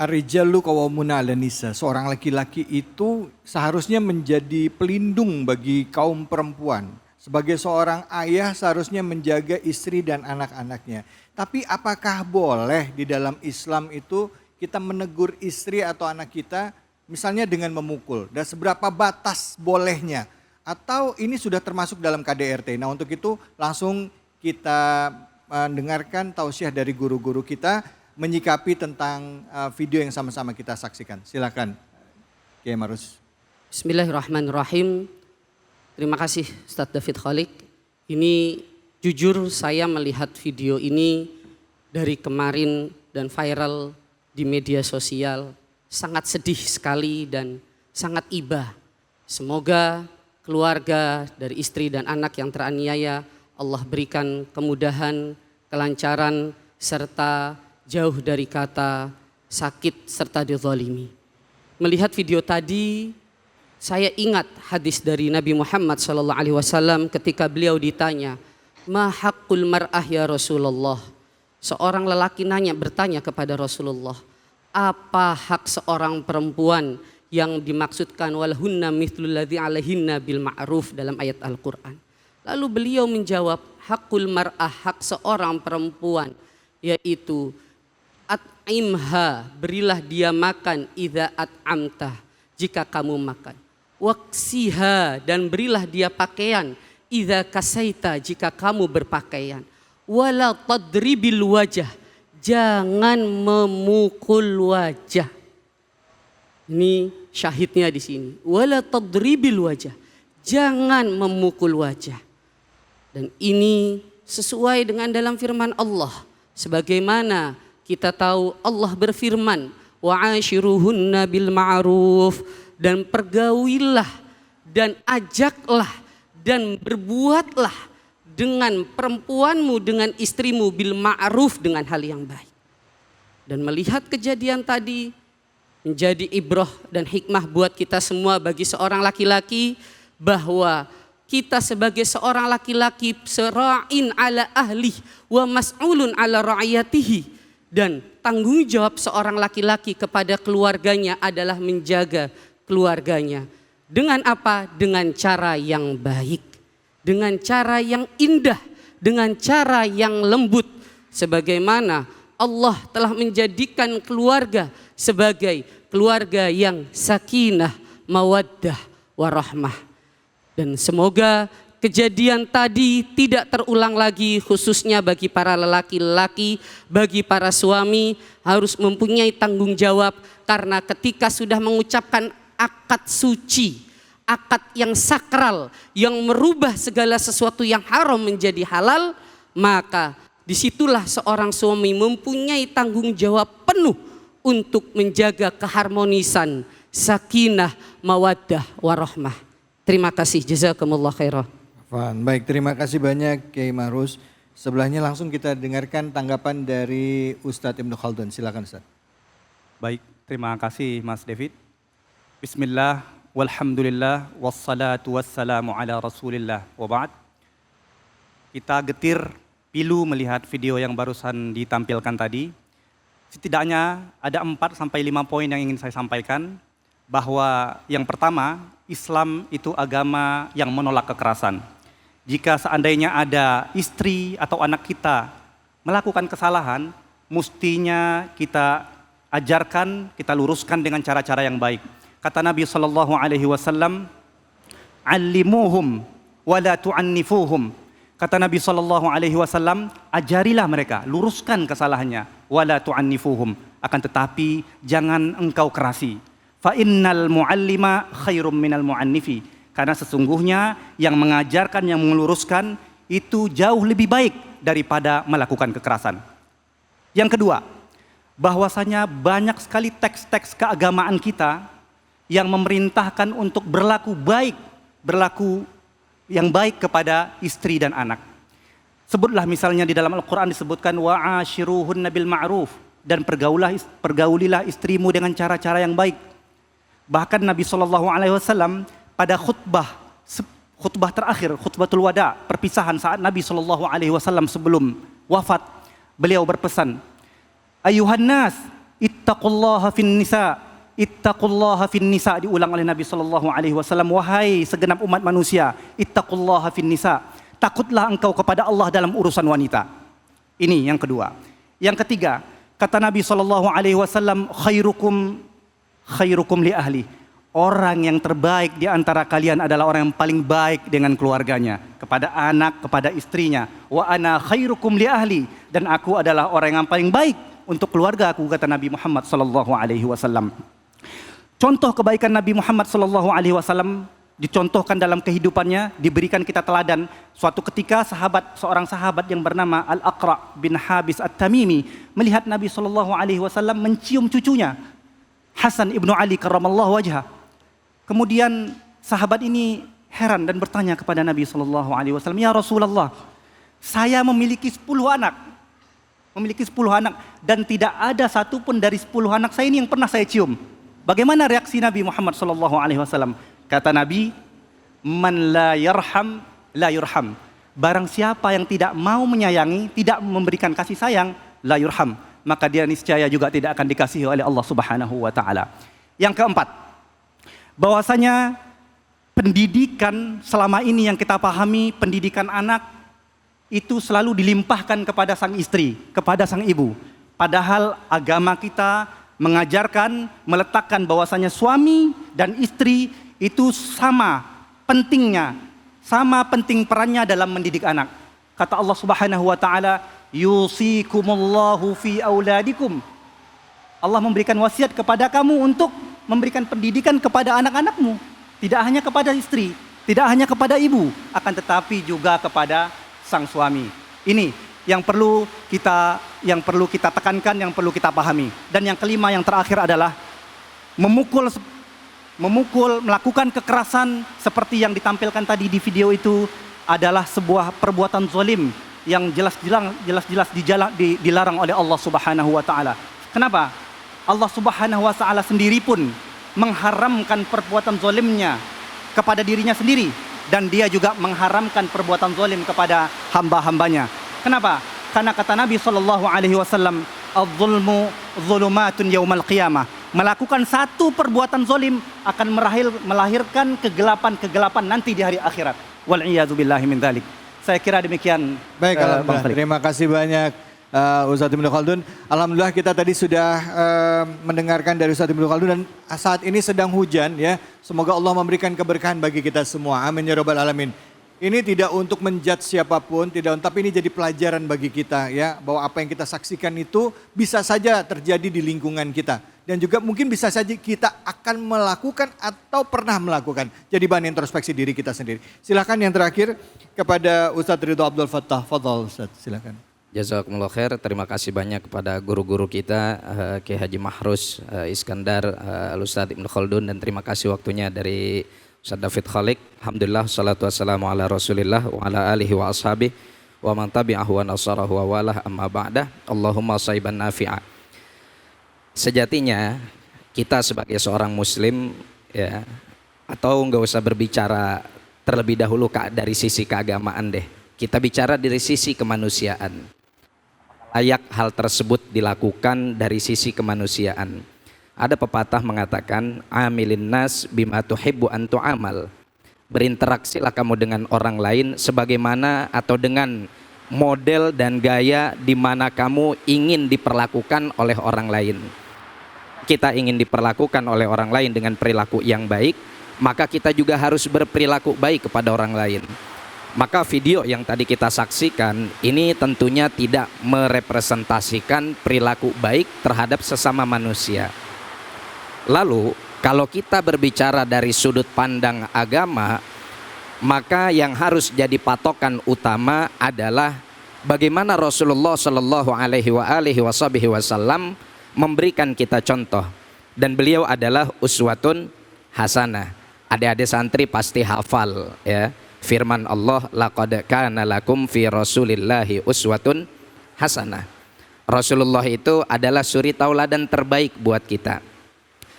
Ar-rijalu qawwamuna 'alan nisa. Seorang laki-laki itu seharusnya menjadi pelindung bagi kaum perempuan. Sebagai seorang ayah seharusnya menjaga istri dan anak-anaknya. Tapi apakah boleh di dalam Islam itu kita menegur istri atau anak kita misalnya dengan memukul? Dan seberapa batas bolehnya? Atau ini sudah termasuk dalam KDRT? Nah, untuk itu langsung kita mendengarkan tausiah dari guru-guru kita menyikapi tentang video yang sama-sama kita saksikan. Silakan, Kiai Marus. Bismillahirrahmanirrahim. Terima kasih Ustadz David Khalik. Ini jujur saya melihat video ini dari kemarin dan viral di media sosial. Sangat sedih sekali dan sangat iba. Semoga keluarga dari istri dan anak yang teraniaya Allah berikan kemudahan, kelancaran, serta jauh dari kata sakit serta dizalimi. Melihat video tadi, saya ingat hadis dari Nabi Muhammad SAW ketika beliau ditanya, "Ma haqqul mar'ah ya Rasulullah?" Seorang lelaki bertanya kepada Rasulullah, apa hak seorang perempuan yang dimaksudkan walhunna mithlul ladzi 'alaihinna bil ma'ruf dalam ayat Al-Qur'an. Lalu beliau menjawab, haqqul mar'ah, hak seorang perempuan yaitu at'imha, berilah dia makan idza at'amta, jika kamu makan. Waksiha, dan berilah dia pakaian idza kasaita, jika kamu berpakaian. Wala tadribil wajah, jangan memukul wajah. Ini syahidnya di sini. Wala tadribil wajah, jangan memukul wajah. Dan ini sesuai dengan dalam firman Allah. Sebagaimana kita tahu Allah berfirman, wa'ashiruhunna bil ma'ruf, dan pergaulilah dan ajaklah dan berbuatlah dengan perempuanmu, dengan istrimu bil ma'ruf, dengan hal yang baik. Dan melihat kejadian tadi menjadi ibrah dan hikmah buat kita semua bagi seorang laki-laki, bahwa kita sebagai seorang laki-laki sera'in ala ahli wa mas'ulun ala ra'iyatihi, dan tanggung jawab seorang laki-laki kepada keluarganya adalah menjaga keluarganya. Dengan apa? Dengan cara yang baik, dengan cara yang indah, dengan cara yang lembut. Sebagaimana Allah telah menjadikan keluarga sebagai keluarga yang sakinah, mawaddah, warahmah. Dan semoga kejadian tadi tidak terulang lagi, khususnya bagi para lelaki-lelaki, bagi para suami harus mempunyai tanggung jawab, karena ketika sudah mengucapkan akad suci, akad yang sakral yang merubah segala sesuatu yang haram menjadi halal, maka disitulah seorang suami mempunyai tanggung jawab penuh untuk menjaga keharmonisan, sakinah, mawaddah, warahmah. Terima kasih, jazakumullah khairah. Baik, terima kasih banyak Kiai Marus. Sebelahnya langsung kita dengarkan tanggapan dari Ustadz Ibnu Khaldun. Silakan Ustadz. Baik, terima kasih Mas David. Bismillah, walhamdulillah, wassalatu wassalamu ala rasulillah, wa ba'd. Kita getir pilu melihat video yang barusan ditampilkan tadi. Setidaknya ada 4 sampai 5 poin yang ingin saya sampaikan. Bahwa yang pertama, Islam itu agama yang menolak kekerasan. Jika seandainya ada istri atau anak kita melakukan kesalahan, mestinya kita ajarkan, kita luruskan dengan cara-cara yang baik. Kata Nabi SAW, "Allimuhum wa la tu'annifuhum." Kata Nabi SAW, ajarilah mereka, luruskan kesalahannya, wa la tu'annifuhum. Akan tetapi jangan engkau kerasi. Fa innal muallima khairum minal muannifi, karena sesungguhnya yang mengajarkan, yang meluruskan itu jauh lebih baik daripada melakukan kekerasan. Yang kedua, bahwasanya banyak sekali teks-teks keagamaan kita yang memerintahkan untuk berlaku baik, berlaku yang baik kepada istri dan anak. Sebutlah misalnya di dalam Al-Quran disebutkan wa'ashiruhunna bil ma'ruf, dan pergaulilah istrimu dengan cara-cara yang baik. Bahkan Nabi SAW pada khutbah terakhir, khutbatul wada, perpisahan saat Nabi SAW sebelum wafat, beliau berpesan, "Ayuhan nas, Ittaqullaha fin nisa. Ittaqullaha fin nisa, diulang oleh Nabi sallallahu alaihi wasallam, wahai segenap umat manusia, ittaqullaha fin nisa. Takutlah engkau kepada Allah dalam urusan wanita. Ini yang kedua. Yang ketiga, kata Nabi sallallahu alaihi wasallam, khairukum li ahli. Orang yang terbaik di antara kalian adalah orang yang paling baik dengan keluarganya, kepada anak, kepada istrinya. Wa ana khairukum li ahli, dan aku adalah orang yang paling baik untuk keluarga aku, kata Nabi Muhammad sallallahu alaihi wasallam. Contoh kebaikan Nabi Muhammad sallallahu alaihi wasallam dicontohkan dalam kehidupannya, diberikan kita teladan. Suatu ketika seorang sahabat yang bernama Al-Aqra bin Habis At-Tamimi melihat Nabi sallallahu alaihi wasallam mencium cucunya Hasan ibnu Ali karramallahu wajhah. Kemudian sahabat ini heran dan bertanya kepada Nabi sallallahu alaihi wasallam, "Ya Rasulullah, saya memiliki 10 anak. Memiliki 10 anak dan tidak ada satupun dari 10 anak saya ini yang pernah saya cium." Bagaimana reaksi Nabi Muhammad sallallahu alaihi wasallam? Kata Nabi, "Man la yarham la yurham." Barang siapa yang tidak mau menyayangi, tidak memberikan kasih sayang, la yurham, maka dia niscaya juga tidak akan dikasihi oleh Allah Subhanahu wa taala. Yang keempat, bahwasanya pendidikan selama ini yang kita pahami, pendidikan anak itu selalu dilimpahkan kepada sang istri, kepada sang ibu. Padahal agama kita mengajarkan, meletakkan bahwasanya suami dan istri itu sama pentingnya, sama penting perannya dalam mendidik anak. Kata Allah Subhanahu wa taala, "Yusikumullahu fi auladikum." Allah memberikan wasiat kepada kamu untuk memberikan pendidikan kepada anak-anakmu, tidak hanya kepada istri, tidak hanya kepada ibu, akan tetapi juga kepada sang suami. Ini yang perlu kita tekankan, yang perlu kita pahami. Dan yang kelima, yang terakhir adalah melakukan kekerasan seperti yang ditampilkan tadi di video itu adalah sebuah perbuatan zalim yang jelas-jelas dilarang oleh Allah Subhanahu wa taala. Kenapa? Allah Subhanahu wa taala sendiri pun mengharamkan perbuatan zalimnya kepada dirinya sendiri, dan dia juga mengharamkan perbuatan zalim kepada hamba-hambanya. Kenapa? Karena kata Nabi sallallahu alaihi wasallam, "Adz-dzulmu dzulumatun yaumal qiyamah." Melakukan satu perbuatan zalim akan melahirkan kegelapan-kegelapan nanti di hari akhirat. Wal iyadzu billahi min dzalik. Saya kira demikian. Baik, alhamdulillah. Terima kasih banyak Ustadz Ibnu Khaldun. Alhamdulillah kita tadi sudah mendengarkan dari Ustadz Ibnu Khaldun, dan saat ini sedang hujan ya. Semoga Allah memberikan keberkahan bagi kita semua. Amin ya rabbal alamin. Ini tidak untuk menjudge siapapun, tapi ini jadi pelajaran bagi kita ya, bahwa apa yang kita saksikan itu bisa saja terjadi di lingkungan kita. Dan juga mungkin bisa saja kita akan melakukan atau pernah melakukan. Jadi bahan introspeksi diri kita sendiri. Silakan yang terakhir kepada Ustadz Ridho Abdul Fattah. Fadhal Ustadz, silakan. Jazakumullah khair, terima kasih banyak kepada guru-guru kita, Kiai Haji Mahrus Iskandar, Ustadz Ibnu Khaldun, dan terima kasih waktunya dari Ustadz David Khalik. Alhamdulillah, salatu wassalamu ala rasulillah wa ala alihi wa ashabihi wa man tabi'ahu wa nasarahu wa walah, amma ba'dah. Allahumma saiban nafi'a. Sejatinya kita sebagai seorang muslim ya, atau enggak usah berbicara terlebih dahulu dari sisi keagamaan deh. Kita bicara dari sisi kemanusiaan. Layak hal tersebut dilakukan dari sisi kemanusiaan. Ada pepatah mengatakan, amilin nas bima tuhibbu an tu'amal. Berinteraksilah kamu dengan orang lain sebagaimana atau dengan model dan gaya di mana kamu ingin diperlakukan oleh orang lain. Kita ingin diperlakukan oleh orang lain dengan perilaku yang baik, maka kita juga harus berperilaku baik kepada orang lain. Maka video yang tadi kita saksikan ini tentunya tidak merepresentasikan perilaku baik terhadap sesama manusia. Lalu kalau kita berbicara dari sudut pandang agama, maka yang harus jadi patokan utama adalah bagaimana Rasulullah Shallallahu Alaihi Wasallam memberikan kita contoh, dan beliau adalah uswatun hasanah. Adik-adik santri pasti hafal ya firman Allah, laqad kana lakum fi rasulillahi uswatun hasanah. Rasulullah itu adalah suri tauladan terbaik buat kita.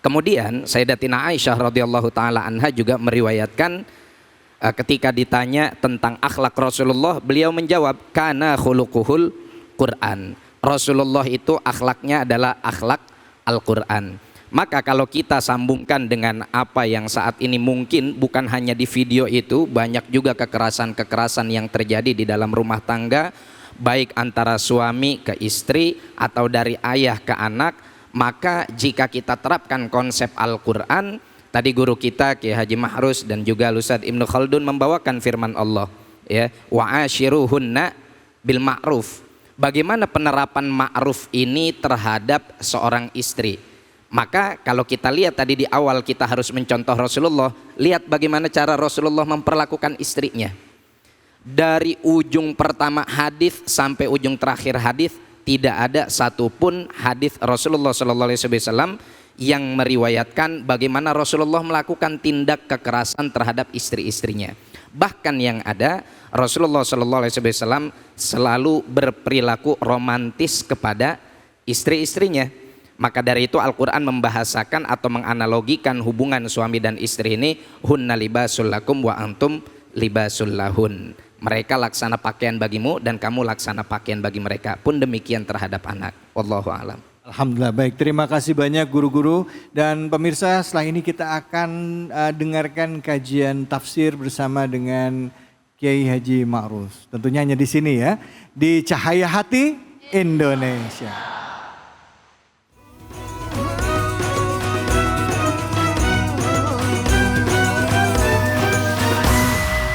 Kemudian Sayyidatina Aisyah radhiyallahu taala anha juga meriwayatkan ketika ditanya tentang akhlak Rasulullah, beliau menjawab, kana khuluquhul Quran. Rasulullah itu akhlaknya adalah akhlak Al-Quran. Maka kalau kita sambungkan dengan apa yang saat ini mungkin bukan hanya di video itu, banyak juga kekerasan-kekerasan yang terjadi di dalam rumah tangga, baik antara suami ke istri atau dari ayah ke anak. Maka jika kita terapkan konsep Al-Quran, tadi guru kita Kiai Haji Mahrus dan juga Ustadz Ibnu Khaldun membawakan firman Allah, ya, wa ashiruhunna bil ma'ruf. Bagaimana penerapan ma'ruf ini terhadap seorang istri? Maka kalau kita lihat tadi di awal kita harus mencontoh Rasulullah, lihat bagaimana cara Rasulullah memperlakukan istrinya. Dari ujung pertama hadis sampai ujung terakhir hadis, tidak ada satupun hadis Rasulullah SAW yang meriwayatkan bagaimana Rasulullah melakukan tindak kekerasan terhadap istri-istrinya. Bahkan yang ada, Rasulullah SAW selalu berperilaku romantis kepada istri-istrinya. Maka dari itu Al-Quran membahasakan atau menganalogikan hubungan suami dan istri ini, hunna libasul lakum wa antum libasul lahun. Mereka laksana pakaian bagimu dan kamu laksana pakaian bagi mereka. Pun demikian terhadap anak. Wallahu a'lam. Alhamdulillah, baik, terima kasih banyak guru-guru. Dan pemirsa, setelah ini kita akan dengarkan kajian tafsir bersama dengan Kiai Haji Ma'ruf. Tentunya hanya di sini ya, di Cahaya Hati Indonesia.